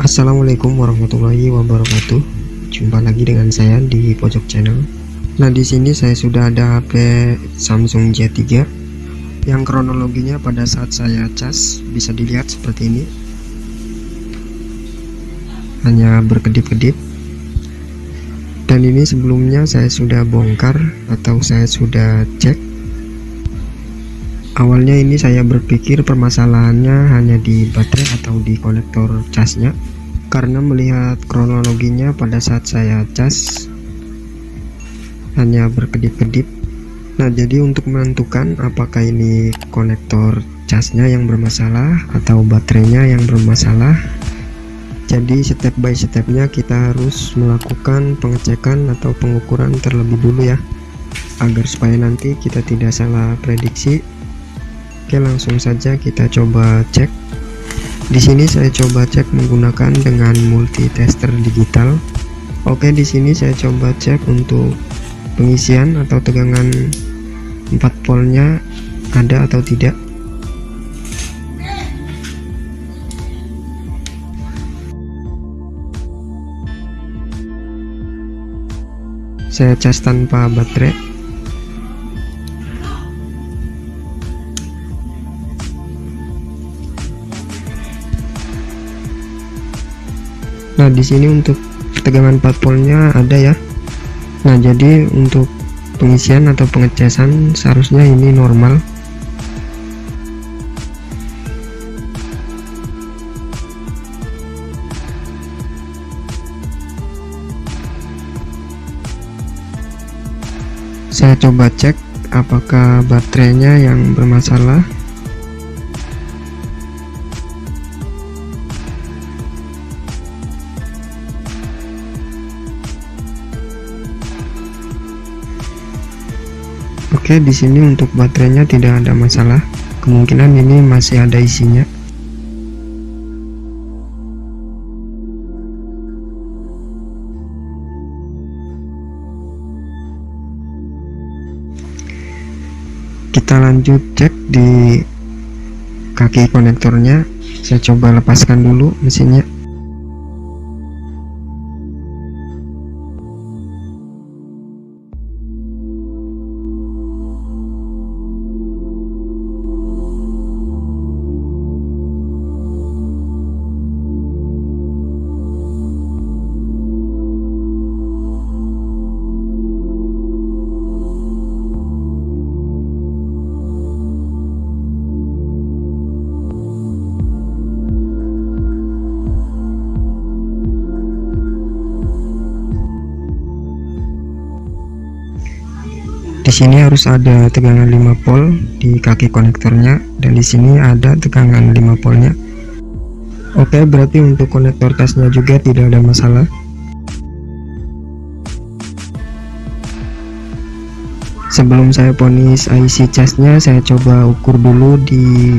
Assalamualaikum warahmatullahi wabarakatuh. Jumpa lagi dengan saya di pojok channel. Nah, di sini saya sudah ada HP Samsung J3 yang kronologinya pada saat saya cas bisa dilihat seperti ini. Hanya berkedip-kedip. Dan ini sebelumnya saya sudah bongkar atau saya sudah cek. Awalnya ini saya berpikir permasalahannya hanya di baterai atau di konektor casnya, karena melihat kronologinya pada saat saya cas hanya berkedip-kedip. Nah, jadi untuk menentukan apakah ini konektor casnya yang bermasalah atau baterainya yang bermasalah, jadi step by stepnya kita harus melakukan pengecekan atau pengukuran terlebih dulu ya, agar supaya nanti kita tidak salah prediksi. Oke, langsung saja kita coba cek. Di sini saya coba cek menggunakan dengan multitester digital. Oke, di sini saya coba cek untuk pengisian atau tegangan 4 voltnya ada atau tidak. Saya cas tanpa baterai. Nah, di sini untuk tegangan 4 voltnya ada ya. Nah, jadi untuk pengisian atau pengecasan seharusnya ini normal. Saya coba cek apakah baterainya yang bermasalah. Oke, di sini untuk baterainya tidak ada masalah. Kemungkinan ini masih ada isinya. Kita lanjut cek di kaki konektornya. Saya coba lepaskan dulu mesinnya. Di sini harus ada tegangan 5 volt di kaki konektornya, dan di sini ada tegangan 5 voltnya. Oke, berarti untuk konektor casnya juga tidak ada masalah. Sebelum saya ponis IC casnya, saya coba ukur dulu di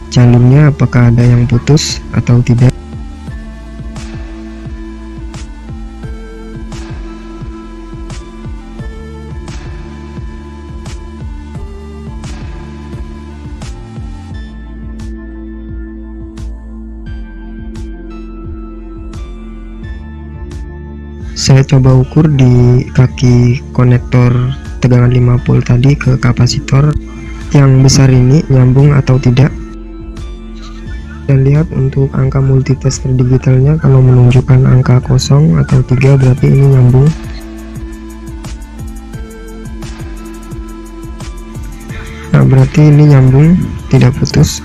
jalurnya apakah ada yang putus atau tidak. Saya coba ukur di kaki konektor tegangan 5 volt tadi ke kapasitor yang besar ini nyambung atau tidak. Dan lihat untuk angka multitester digitalnya, kalau menunjukkan angka 0 atau 3 berarti ini nyambung. Nah, berarti ini nyambung, tidak putus.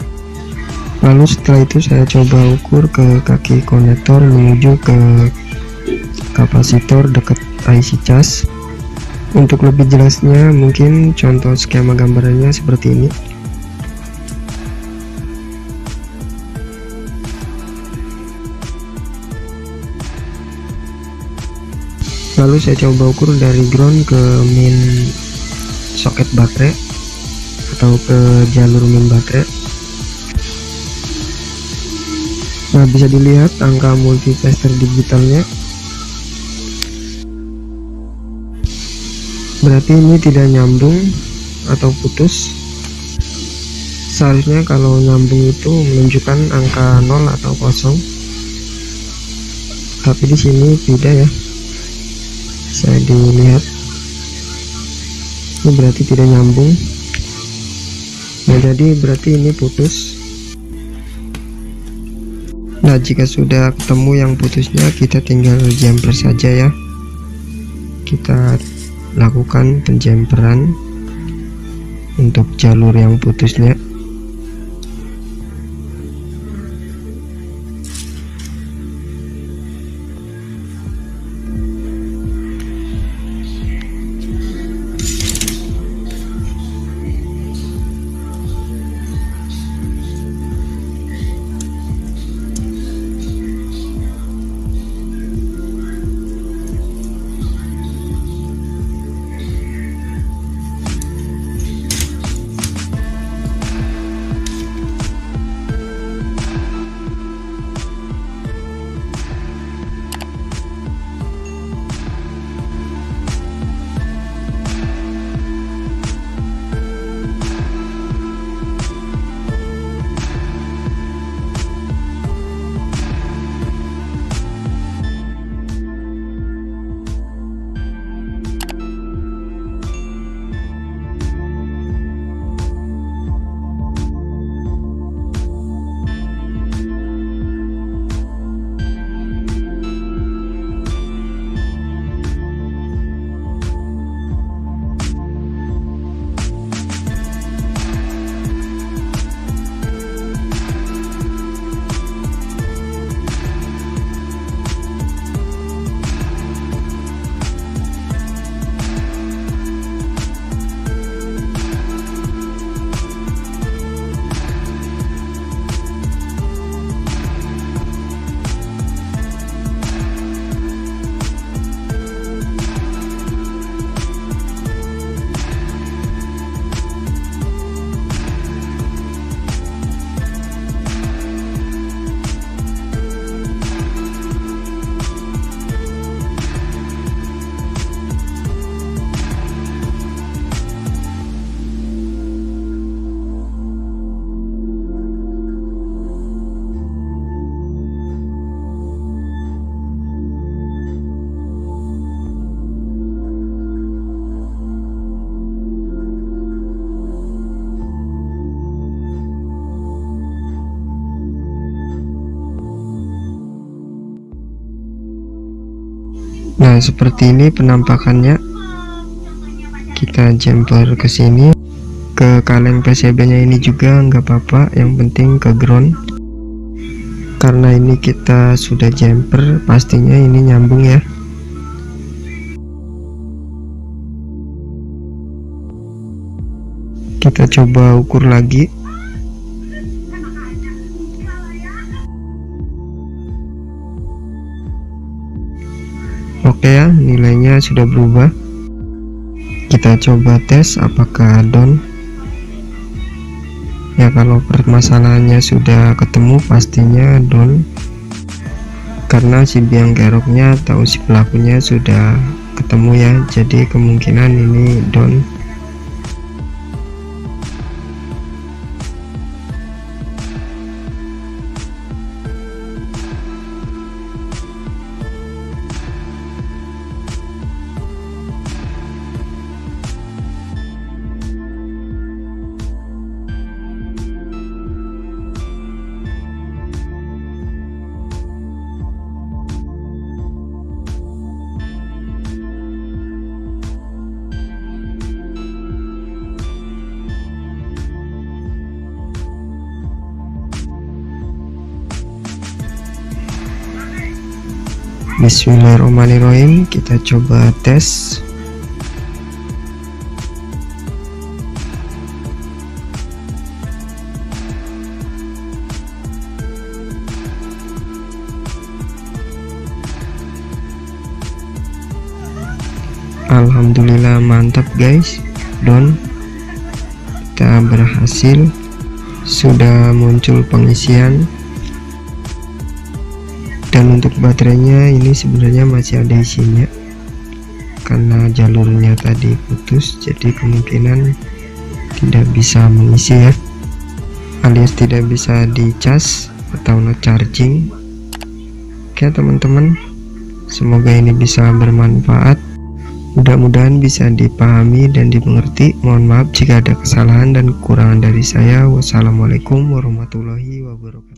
Lalu setelah itu saya coba ukur ke kaki konektor menuju ke kapasitor dekat IC cas. Untuk lebih jelasnya mungkin contoh skema gambarannya seperti ini. Lalu saya coba ukur dari ground ke min soket baterai atau ke jalur min baterai. Nah, bisa dilihat angka multitester digitalnya. Berarti ini tidak nyambung atau putus. Seharusnya kalau nyambung itu menunjukkan angka 0 atau 0. tapi di sini tidak ya, saya dilihat ini berarti tidak nyambung. Nah, jadi berarti ini putus. Nah, jika sudah ketemu yang putusnya, kita tinggal jumper saja ya. Kita lakukan penjemperan untuk jalur yang putusnya. Nah, seperti ini penampakannya. Kita jumper ke sini, ke kaleng PCB nya ini juga nggak apa-apa, yang penting ke ground. Karena ini kita sudah jumper, pastinya ini nyambung ya. Kita coba ukur lagi. Oke ya, nilainya sudah berubah. Kita coba tes apakah down. Ya, kalau permasalahannya sudah ketemu pastinya down, karena si biang keroknya atau si pelakunya sudah ketemu ya, jadi kemungkinan ini down. Bismillahirrahmanirrahim, kita coba tes. Alhamdulillah, mantap guys, down. Kita berhasil, sudah muncul pengisian. Dan untuk baterainya ini sebenarnya masih ada isinya, karena jalurnya tadi putus, jadi kemungkinan tidak bisa mengisi ya, alias tidak bisa dicas atau no charging. Oke teman-teman, Semoga ini bisa bermanfaat. Mudah-mudahan bisa dipahami dan dimengerti. Mohon maaf jika ada kesalahan dan kekurangan dari saya. Wassalamualaikum warahmatullahi wabarakatuh.